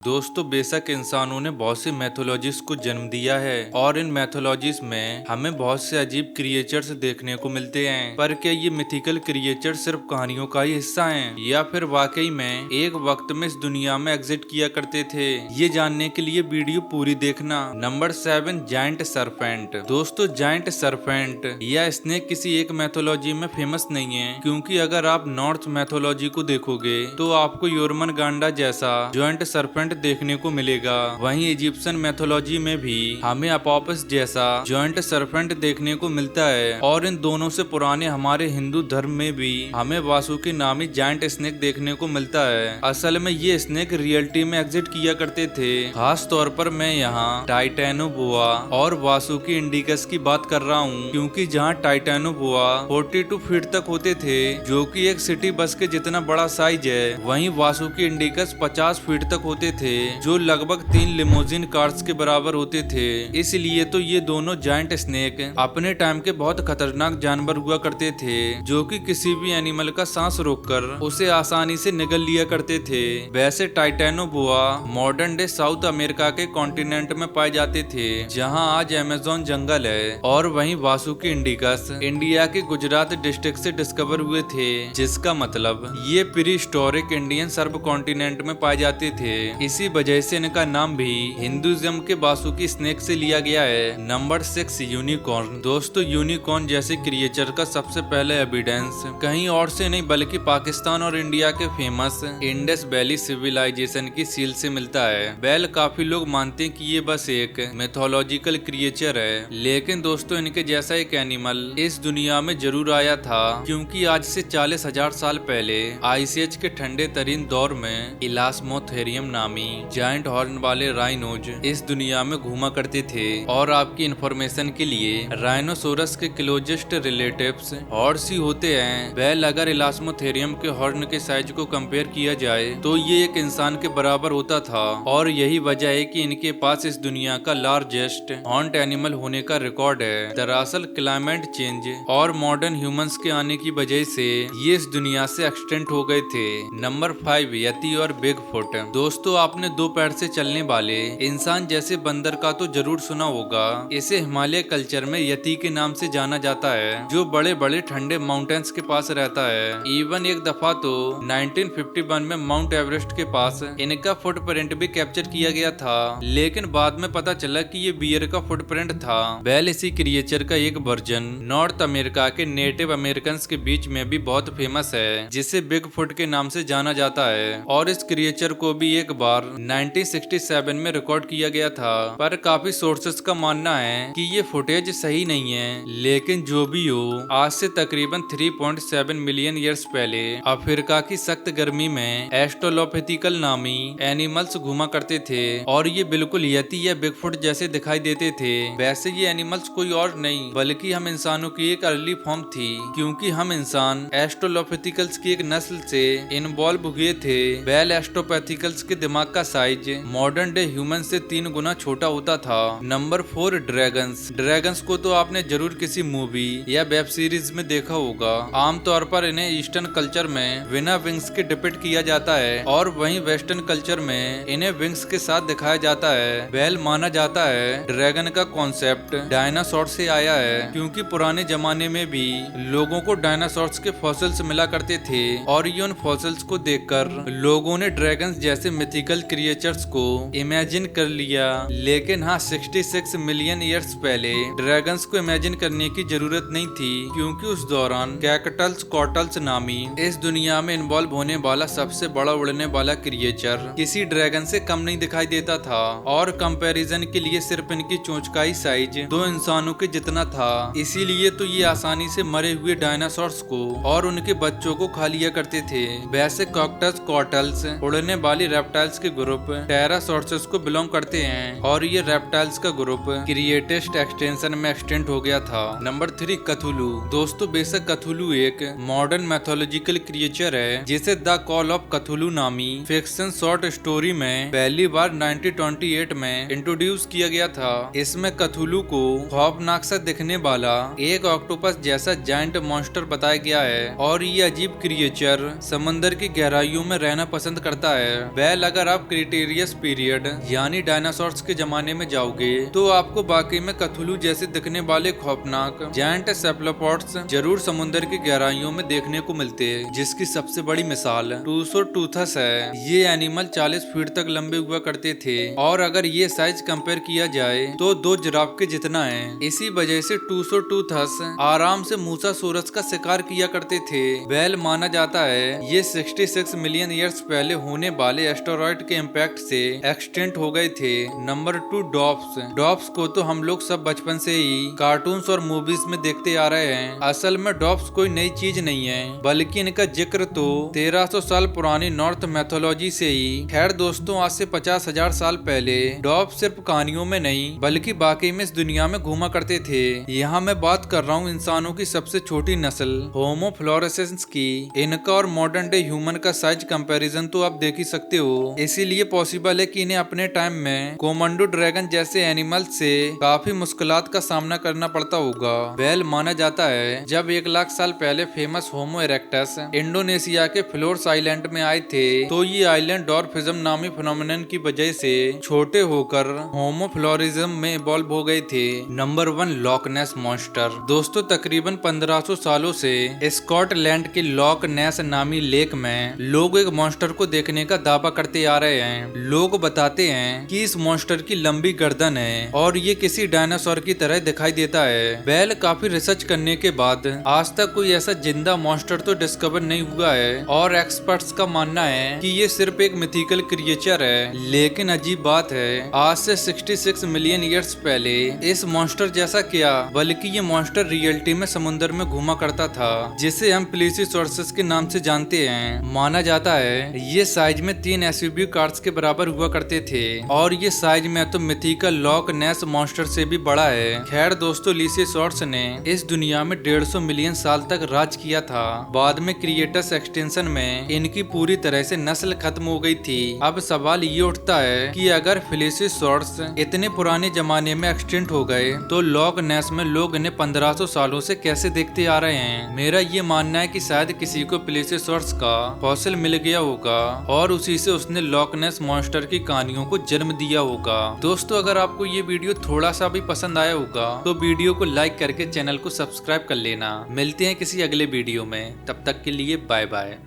दोस्तों बेशक इंसानों ने बहुत सी मैथोलॉजीज को जन्म दिया है और इन मैथोलॉजीज में हमें बहुत से अजीब क्रिएचर्स देखने को मिलते हैं। पर क्या ये मिथिकल क्रिएचर सिर्फ कहानियों का ही हिस्सा हैं या फिर वाकई में एक वक्त में इस दुनिया में एग्जिस्ट किया करते थे? ये जानने के लिए वीडियो पूरी देखना। Number 7, giant serpent. दोस्तों जायंट सरपेंट या स्नेक किसी एक मैथोलॉजी में फेमस नहीं है, क्योंकि अगर आप नॉर्थ मैथोलॉजी को देखोगे तो आपको योरमन गांडा जैसा जायंट सरपेंट देखने को मिलेगा। वहीं इजिप्शियन मैथोलॉजी में भी हमें अपोपस जैसा जॉइंट सरपेंट देखने को मिलता है और इन दोनों से पुराने हमारे हिंदू धर्म में भी हमें वासुकी नामी जायंट स्नेक देखने को मिलता है। असल में ये स्नेक रियलिटी में एग्जिस्ट किया करते थे। खास तौर पर मैं यहाँ टाइटैनोबोआ और वासुकी इंडिकस की बात कर रहा हूँ, क्योंकि जहाँ टाइटैनोबोआ 42 फीट तक होते थे, जो कि एक सिटी बस के जितना बड़ा साइज है, वहीं वासुकी इंडिकस 50 फीट तक होते थे, जो लगभग 3 लिमोजिन कार्स के बराबर होते थे। इसलिए तो ये दोनों जायंट स्नेक अपने टाइम के बहुत खतरनाक जानवर हुआ करते थे, जो कि किसी भी एनिमल का सांस रोककर उसे आसानी से निगल लिया करते थे। वैसे टाइटैनोबोआ मॉडर्न डे साउथ अमेरिका के कॉन्टिनेंट में पाए जाते थे, जहां आज अमेज़न जंगल है, और वहीं वासुकी इंडिकस इंडिया के गुजरात डिस्ट्रिक्ट से डिस्कवर हुए थे, जिसका मतलब ये प्री हिस्टोरिक इंडियन सब कॉन्टिनेंट में पाए जाते थे। इसी वजह से इनका नाम भी हिंदुइज्म के वासुकी स्नेक से लिया गया है। Number 6, unicorn. दोस्तों यूनिकॉर्न जैसे क्रिएचर का सबसे पहले एविडेंस कहीं और से नहीं बल्कि पाकिस्तान और इंडिया के फेमस इंडस वैली सिविलाइजेशन की सील से मिलता है। वेल काफी लोग मानते हैं कि ये बस एक मिथोलॉजिकल क्रिएचर है, लेकिन दोस्तों इनके जैसा एक एनिमल इस दुनिया में जरूर आया था, क्योंकि आज से 40,000 साल पहले आइस एज के ठंडे तरीन दौर में इलास्मोथेरियम नामी जायंट हॉर्न वाले राइनोज इस दुनिया में घूमा करते थे। और आपकी इंफॉर्मेशन के लिए राइनोसोरस के क्लोजेस्ट रिलेटिव्स हॉर्स ही होते हैं। वेल अगर इलास्मोथेरियम के हॉर्न के साइज को कंपेयर किया जाए तो ये एक इंसान के बराबर होता था, और यही वजह है कि इनके पास इस दुनिया का लार्जेस्ट हॉर्न्ड एनिमल होने का रिकॉर्ड है। दरअसल क्लाइमेट चेंज और मॉडर्न ह्यूमंस के आने की वजह से ये इस दुनिया से एक्सटेंट हो गए थे। नंबर 5, यति और बिगफुट। दोस्तों आपने 2 पैर से चलने वाले इंसान जैसे बंदर का तो जरूर सुना होगा। इसे हिमालय कल्चर में यति के नाम से जाना जाता है, जो बड़े बड़े ठंडे माउंटेन्स के पास रहता है। इवन एक दफा तो 1951 में माउंट एवरेस्ट के पास इनका फुटप्रिंट भी कैप्चर किया गया था, लेकिन बाद में पता चला कि ये बियर का फुटप्रिंट था। वेल इसी क्रिएचर का एक वर्जन नॉर्थ अमेरिका के नेटिव अमेरिकन के बीच में भी बहुत फेमस है, जिसे बिग फुट के नाम से जाना जाता है। और इस क्रिएचर को भी एक बार 1967 में रिकॉर्ड किया गया था, पर काफी सोर्सेस का मानना है कि ये फुटेज सही नहीं है। लेकिन जो भी हो, आज से तकरीबन 3.7 मिलियन ईयर्स पहले अफ्रीका की सख्त गर्मी में एस्ट्रोलोपिथिकल नामी एनिमल्स घुमा करते थे, और ये बिल्कुल यति या बिगफुट जैसे दिखाई देते थे। वैसे ये एनिमल्स कोई और नहीं बल्कि हम इंसानों की एक अर्ली फॉर्म थी, क्योंकि हम इंसान एस्ट्रोलोपिथिकल्स की एक नस्ल से इन्वॉल्व हुए थे। वेल एस्ट्रोपैथिकल्स के दिमाग का साइज मॉडर्न डे ह्यूमन से 3 गुना छोटा होता था। Number 4, dragons. ड्रैगन्स को तो आपने जरूर किसी मूवी या वेब सीरीज में देखा होगा। आमतौर पर इन्हें ईस्टर्न कल्चर में बिना विंग्स के डिपिक्ट किया जाता है, और वहीं वेस्टर्न कल्चर में इन्हें विंग्स के साथ दिखाया जाता है। वेल माना जाता है ड्रैगन का कॉन्सेप्ट डायनासोर से आया है, क्योंकि पुराने जमाने में भी लोगों को डायनासोर्स के फॉसिल्स मिला करते थे, और ये उन फॉसिल्स को देखकर लोगों ने ड्रैगन्स जैसे मिथिकल क्रिएचर्स को इमेजिन कर लिया। लेकिन हाँ 66 मिलियन ईयर्स पहले ड्रैगन्स को इमेजिन करने की जरूरत नहीं थी, क्योंकि उस दौरान कैकटल्स कॉटल्स नामी इस दुनिया में इन्वॉल्व होने वाला सबसे बड़ा उड़ने वाला क्रिएचर किसी ड्रैगन से कम नहीं दिखाई देता था। और कंपैरिजन के लिए सिर्फ इनकी चोंच का ही साइज 2 इंसानों के जितना था, इसीलिए तो ये आसानी से मरे हुए डायनासोर्स को और उनके बच्चों को खा लिया करते थे। वैसे कॉकटस कॉटल्स उड़ने वाली रेप्टाइल्स के ग्रुप टेरासोर्सेस को बिलोंग करते हैं, और ये रेप्टाइल्स का ग्रुप क्रिएटेस्ट एक्सटेंशन में एक्सटेंड हो गया था। नंबर 3, कथुलू। दोस्तों बेशक कथुलू एक मॉडर्न मैथोलॉजिकल क्रिएचर है, जिसे द कॉल ऑफ कथुलू नामी फिक्शन शॉर्ट स्टोरी में पहली बार 1928 में इंट्रोड्यूस किया गया था। इसमें कथुलू को खौफनाक सा दिखने वाला एक ऑक्टोपस जैसा जायंट मॉन्स्टर बताया गया है, और ये अजीब क्रिएचर समंदर की गहराइयों में रहना पसंद करता है। वेल अगर आप क्रिटेरियस पीरियड यानी डायनासोर्स के जमाने में जाओगे तो आपको वाकई में कथुलू जैसे दिखने वाले खौफनाक जायंट सेफलोपॉड्स जरूर समुद्र की गहराइयों में देखने को मिलते हैं, जिसकी सबसे बड़ी मिसाल टूसोटूथस है। ये एनिमल 40 फीट तक लंबे हुआ करते थे और अगर ये साइज कंपेयर किया जाए तो 2 जिराफ के जितना है। इसी वजह से टूसोटूथस आराम से मूसासोरस का शिकार किया करते थे। वेल माना जाता है ये 66 मिलियन ईयर्स पहले होने वाले एस्टेरॉयड के इम्पैक्ट से एक्सटेंट हो गए थे। नंबर 2 डॉप्स। डॉप्स को तो हम लोग सब बचपन से ही कार्टून्स और मूवीज में देखते आ रहे हैं। असल में डॉप्स कोई नई चीज नहीं है, बल्कि इनका जिक्र तो 1300 साल पुरानी नॉर्थ मैथोलॉजी से ही। खैर दोस्तों, आज से 50,000 साल पहले डॉप्स सिर्फ कहानियों में नहीं बल्कि बाकी में इस दुनिया में घूमा करते थे। यहाँ मैं बात कर रहा हूँ इंसानों की सबसे छोटी नस्ल होमो फ्लोरेसेंस की। इनका और मॉडर्न डे ह्यूमन का साइज कंपैरिजन तो आप देख ही सकते हो। इसीलिए पॉसिबल है कि इन्हें अपने टाइम में कोमंडो ड्रैगन जैसे एनिमल से काफी मुश्किलात का सामना करना पड़ता होगा। वेल माना जाता है जब 1 लाख साल पहले फेमस होमो इरेक्टस इंडोनेशिया के फ्लोर्स आइलैंड में आए थे तो ये आइलैंड डॉर्फिज्म नामी फिनोमिनन की वजह से छोटे होकर होमो फ्लोरिज्म में इवॉल्व हो गए थे। नंबर 1 लॉक नेस मॉन्स्टर। दोस्तों तकरीबन 1500 सालों से स्कॉटलैंड के लॉक नेस नामी लेक में लोग एक मॉन्स्टर को देखने का दावा करते आ रहे हैं। लोग बताते हैं कि इस मॉन्स्टर की लंबी गर्दन है और ये किसी डायनासोर की तरह दिखाई देता है। वेल काफी रिसर्च करने के बाद आज तक कोई ऐसा जिंदा मॉन्स्टर तो डिस्कवर नहीं हुआ है और एक्सपर्ट्स का मानना है कि ये सिर्फ एक मिथिकल क्रिएचर है। लेकिन अजीब बात है, आज से 66 मिलियन ईयर्स पहले इस मॉन्स्टर जैसा क्या बल्कि ये मॉन्स्टर रियलिटी में समुद्र में घूमा करता था, जिसे हम प्लेसिसॉर्सेस के नाम से जानते हैं। माना जाता है ये साइज में 3 एसयूवी कार्स के बराबर हुआ करते थे और ये साइज में तो मिथिकल लॉक नेस मॉन्स्टर से भी बड़ा है। खैर दोस्तों, प्लेसिसॉर्स ने इस दुनिया में 150 मिलियन साल तक राज किया था। बाद में क्रिएटस एक्सटेंशन में इनकी पूरी तरह से नस्ल खत्म हो गई थी। अब सवाल ये उठता है कि अगर प्लेसिसॉर्स इतने पुराने जमाने में एक्सटेंट हो गए तो लॉक नेस में लोग इन्हें 1500 सालों से कैसे देखते आ रहे हैं। मेरा ये मानना है कि शायद किसी को प्लेसिसॉर्स का फॉसिल मिल गया होगा और उसी से उसने लॉक नेस मॉन्स्टर की कहानियों को जन्म दिया होगा। दोस्तों अगर आपको ये वीडियो थोड़ा सा भी पसंद आया होगा तो वीडियो को लाइक करके चैनल को सब्सक्राइब कर लेना। मिलते हैं किसी अगले वीडियो में, तब तक के लिए बाय बाय।